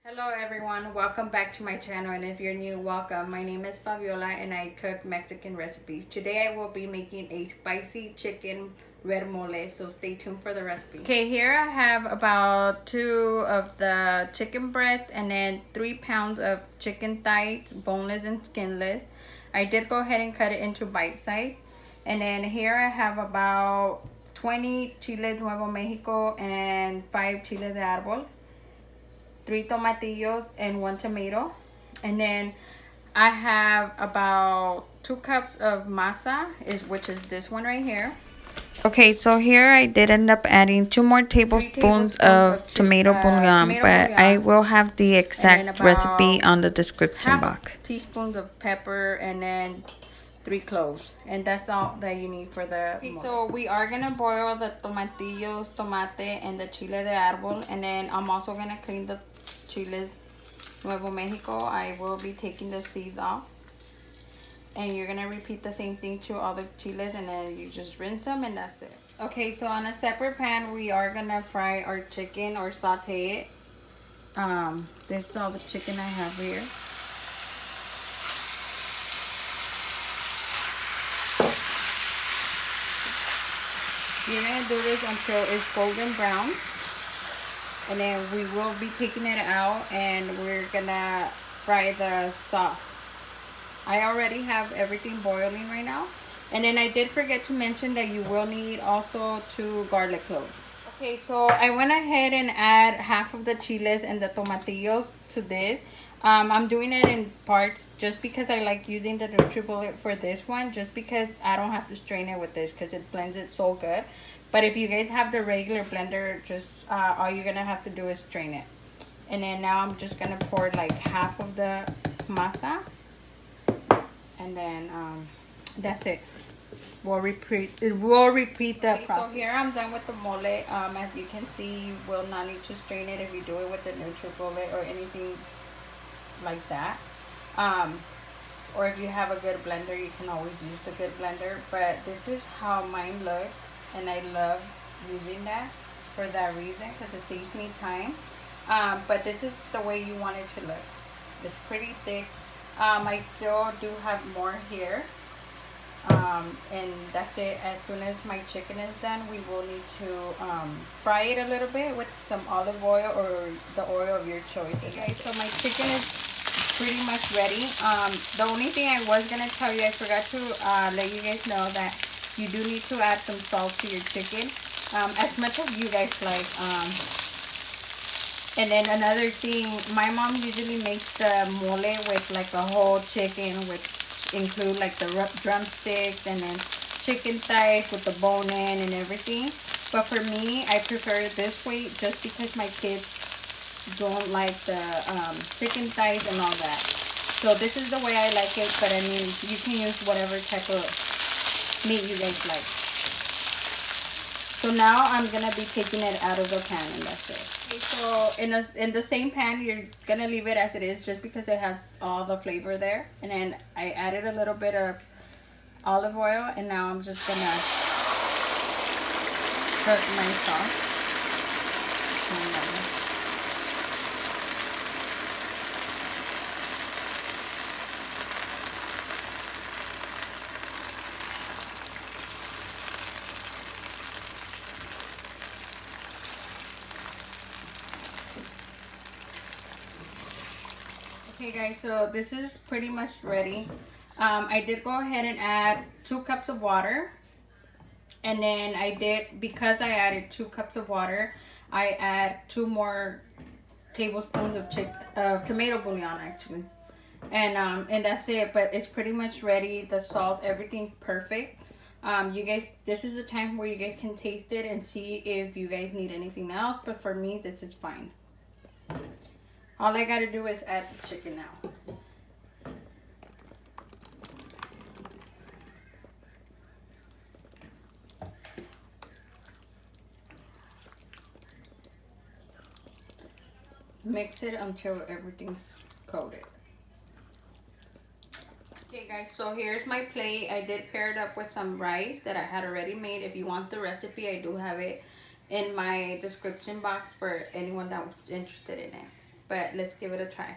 Hello everyone, welcome back to my channel, and if you're new, welcome. My name is Fabiola and I cook Mexican recipes. Today I will be making a spicy chicken red mole, so stay tuned for the recipe. Okay, here I have about 2 of the chicken breast and then 3 pounds of chicken thighs, boneless and skinless. I did go ahead and cut it into bite size. And then here I have about 20 chiles Nuevo México and 5 chiles de árbol, 3 tomatillos and 1 tomato. And then I have about 2 cups of masa, which is this one right here. Okay, so here I did end up adding 2 more tablespoons of tomato bouillon, but I will have the exact recipe on the description box. Teaspoons of pepper, and then 3 cloves, and that's all that you need for the okay, so we are gonna boil the tomatillos, tomate, and the chile de árbol, and then I'm also gonna clean the chile Nuevo Mexico. I will be taking the seeds off, and you're gonna repeat the same thing to all the chiles, and then you just rinse them, and that's it. Okay, so on a separate pan we are gonna fry our chicken or saute it. This is all the chicken I have here. You're gonna do this until it's golden brown, and then we will be taking it out and we're gonna fry the sauce. I already have everything boiling right now, and then I did forget to mention that you will need also 2 garlic cloves. Okay, so I went ahead and add half of the chiles and the tomatillos to this. I'm doing it in parts just because I like using the NutriBullet for this one, just because I don't have to strain it with this because it blends it so good. But if you guys have the regular blender, just all you're gonna have to do is strain it. And then now I'm just gonna pour like half of the masa, and then that's it. We'll repeat the process. So here I'm done with the mole. As you can see, you will not need to strain it if you do it with the NutriBullet or anything like that. Or if you have a good blender, you can always use the good blender. But this is how mine looks, and I love using that for that reason, because it saves me time. But this is the way you want it to look. It's pretty thick. I still do have more here. And that's it. As soon as my chicken is done, we will need to fry it a little bit with some olive oil or the oil of your choice. Okay, so my chicken is pretty much ready. The only thing I was gonna tell you, I forgot to let you guys know that you do need to add some salt to your chicken, as much as you guys like. And then another thing, my mom usually makes the mole with like a whole chicken, with include like the drumsticks and then chicken thighs with the bone in and everything. But for me, I prefer it this way just because my kids don't like the chicken thighs and all that. So this is the way I like it, but I mean, you can use whatever type of meat you guys like. So now I'm gonna be taking it out of the pan, and that's it. Okay, so in the same pan, you're gonna leave it as it is, just because it has all the flavor there. And then I added a little bit of olive oil, and now I'm just gonna put my sauce. Okay guys, so this is pretty much ready. I did go ahead and add 2 cups of water, and then because I added 2 cups of water, I add 2 more tablespoons of tomato bouillon actually, and that's it. But it's pretty much ready. The salt, everything perfect. You guys, this is the time where you guys can taste it and see if you guys need anything else, but for me this is fine. All I gotta do is add the chicken now. Mix it until everything's coated. Okay guys, so here's my plate. I did pair it up with some rice that I had already made. If you want the recipe, I do have it in my description box for anyone that was interested in it. but let's give it a try.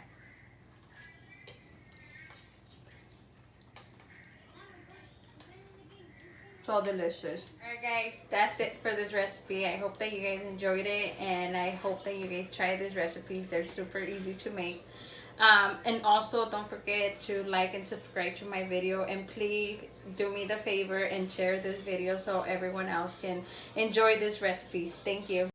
So delicious. Alright guys, that's it for this recipe. I hope that you guys enjoyed it, and I hope that you guys try these recipes. They're super easy to make. And also don't forget to like and subscribe to my video, and please do me the favor and share this video so everyone else can enjoy this recipe. Thank you.